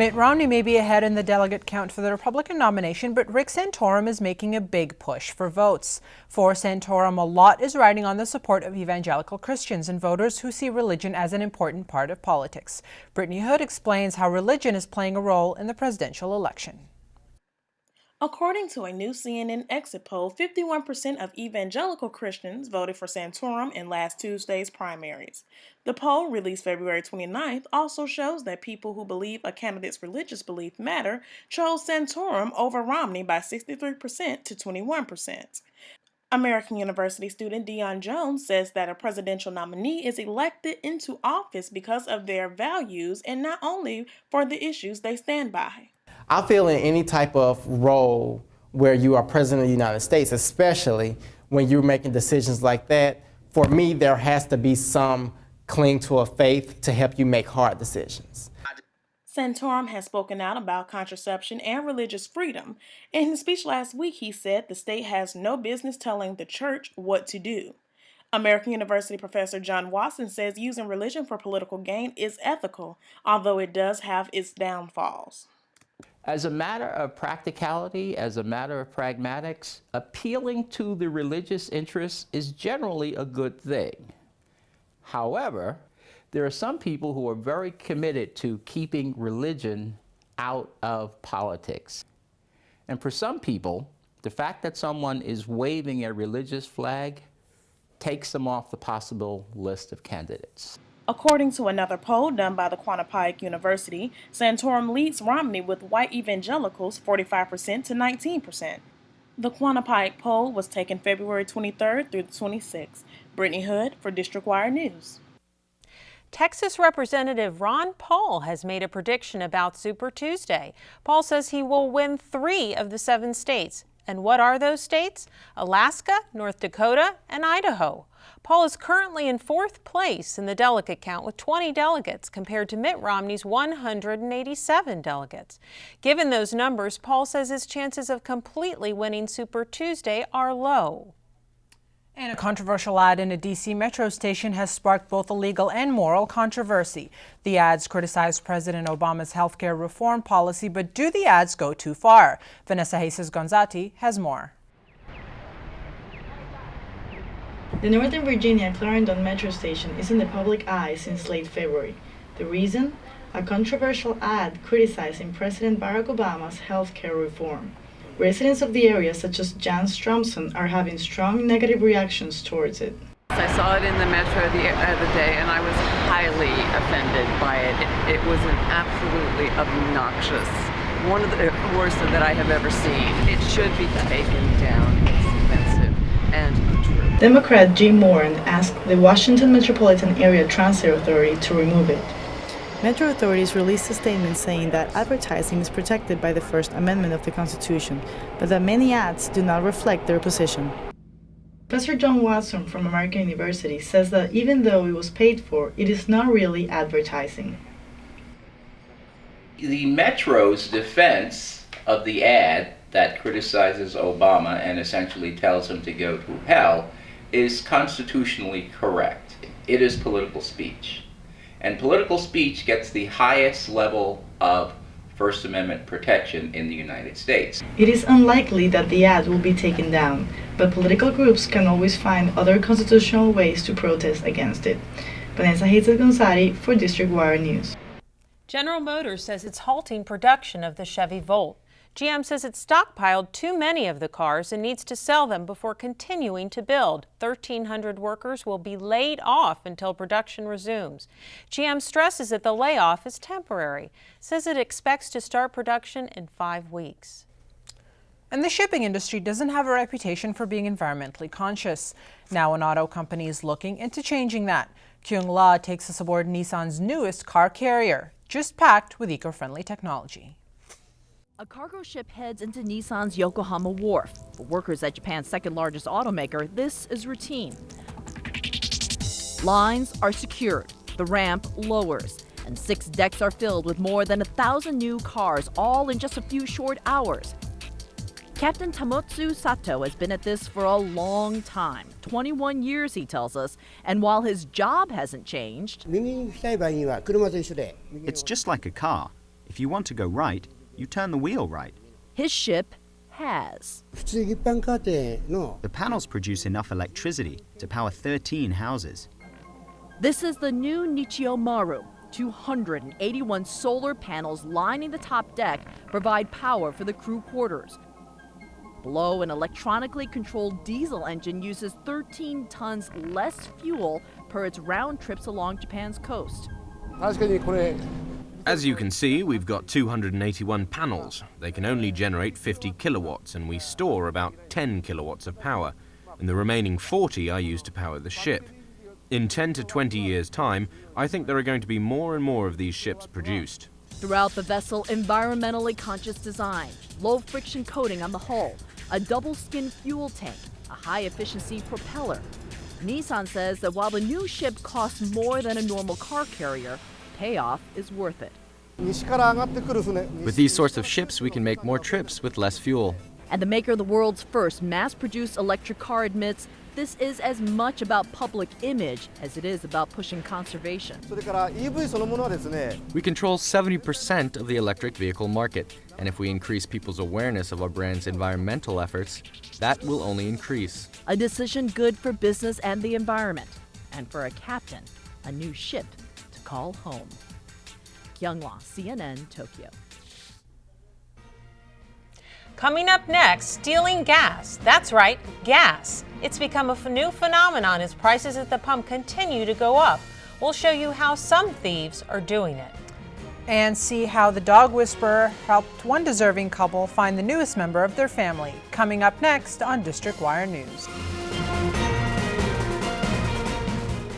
Mitt Romney may be ahead in the delegate count for the Republican nomination, but Rick Santorum is making a big push for votes. For Santorum, a lot is riding on the support of evangelical Christians and voters who see religion as an important part of politics. Brittany Hood explains how religion is playing a role in the presidential election. According to a new CNN exit poll, 51% of evangelical Christians voted for Santorum in last Tuesday's primaries. The poll, released February 29th, also shows that people who believe a candidate's religious beliefs matter chose Santorum over Romney by 63% to 21%. American University student Dion Jones says that a presidential nominee is elected into office because of their values and not only for the issues they stand by. I feel in any type of role where you are president of the United States, especially when you're making decisions like that, for me, there has to be some cling to a faith to help you make hard decisions. Santorum has spoken out about contraception and religious freedom. In his speech last week, he said the state has no business telling the church what to do. American University professor John Watson says using religion for political gain is ethical, although it does have its downfalls. As a matter of practicality, as a matter of pragmatics, appealing to the religious interests is generally a good thing. However, there are some people who are very committed to keeping religion out of politics. And for some people, the fact that someone is waving a religious flag takes them off the possible list of candidates. According to another poll done by the Quinnipiac University, Santorum leads Romney with white evangelicals 45% to 19%. The Quinnipiac poll was taken February 23rd through the 26th. Brittany Hood for District Wire News. Texas Representative Ron Paul has made a prediction about Super Tuesday. Paul says he will win 3 of the 7 states. And what are those states? Alaska, North Dakota, and Idaho. Paul is currently in 4th place in the delegate count with 20 delegates compared to Mitt Romney's 187 delegates. Given those numbers, Paul says his chances of completely winning Super Tuesday are low. And a controversial ad in a D.C. metro station has sparked both a legal and moral controversy. The ads criticize President Obama's healthcare reform policy, but do the ads go too far? Vanessa Jesus Gonzati has more. The Northern Virginia Clarendon metro station is in the public eye since late February. The reason? A controversial ad criticizing President Barack Obama's healthcare reform. Residents of the area, such as Jan Stromson, are having strong negative reactions towards it. I saw it in the metro the other day and I was highly offended by it. It was an absolutely obnoxious, one of the worst that I have ever seen. It should be taken down. It's offensive and untrue. Democrat Jim Warren asked the Washington Metropolitan Area Transit Authority to remove it. Metro authorities released a statement saying that advertising is protected by the First Amendment of the Constitution, but that many ads do not reflect their position. Professor John Watson from American University says that even though it was paid for, it is not really advertising. The Metro's defense of the ad that criticizes Obama and essentially tells him to go to hell is constitutionally correct. It is political speech. And political speech gets the highest level of First Amendment protection in the United States. It is unlikely that the ad will be taken down, but political groups can always find other constitutional ways to protest against it. Vanessa Jesus Gonzati for District Wire News. General Motors says it's halting production of the Chevy Volt. GM says it's stockpiled too many of the cars and needs to sell them before continuing to build. 1,300 workers will be laid off until production resumes. GM stresses that the layoff is temporary, says it expects to start production in 5 weeks. And the shipping industry doesn't have a reputation for being environmentally conscious. Now an auto company is looking into changing that. Kyung La takes us aboard Nissan's newest car carrier, just packed with eco-friendly technology. A cargo ship heads into Nissan's Yokohama wharf. For workers at Japan's second largest automaker, this is routine. Lines are secured, the ramp lowers, and 6 decks are filled with more than 1,000 new cars, all in just a few short hours. Captain Tamotsu Sato has been at this for a long time, 21 years he tells us, and while his job hasn't changed, it's just like a car. If you want to go right, you turn the wheel right. His ship has. The panels produce enough electricity to power 13 houses. This is the new Nichio Maru. 281 solar panels lining the top deck provide power for the crew quarters. Below, an electronically controlled diesel engine uses 13 tons less fuel per its round trips along Japan's coast. As you can see, we've got 281 panels. They can only generate 50 kilowatts, and we store about 10 kilowatts of power, and the remaining 40 are used to power the ship. In 10 to 20 years' time, I think there are going to be more and more of these ships produced. Throughout the vessel, environmentally conscious design, low friction coating on the hull, a double skin fuel tank, a high efficiency propeller. Nissan says that while the new ship costs more than a normal car carrier, payoff is worth it. With these sorts of ships, we can make more trips with less fuel. And the maker of the world's first mass-produced electric car admits this is as much about public image as it is about pushing conservation. We control 70% of the electric vehicle market, and if we increase people's awareness of our brand's environmental efforts, that will only increase. A decision good for business and the environment, and for a captain, a new ship to call home. Kyunghwa, CNN, Tokyo. Coming up next, stealing gas. That's right, gas. It's become a new phenomenon as prices at the pump continue to go up. We'll show you how some thieves are doing it. And see how the dog whisperer helped one deserving couple find the newest member of their family. Coming up next on District Wire News.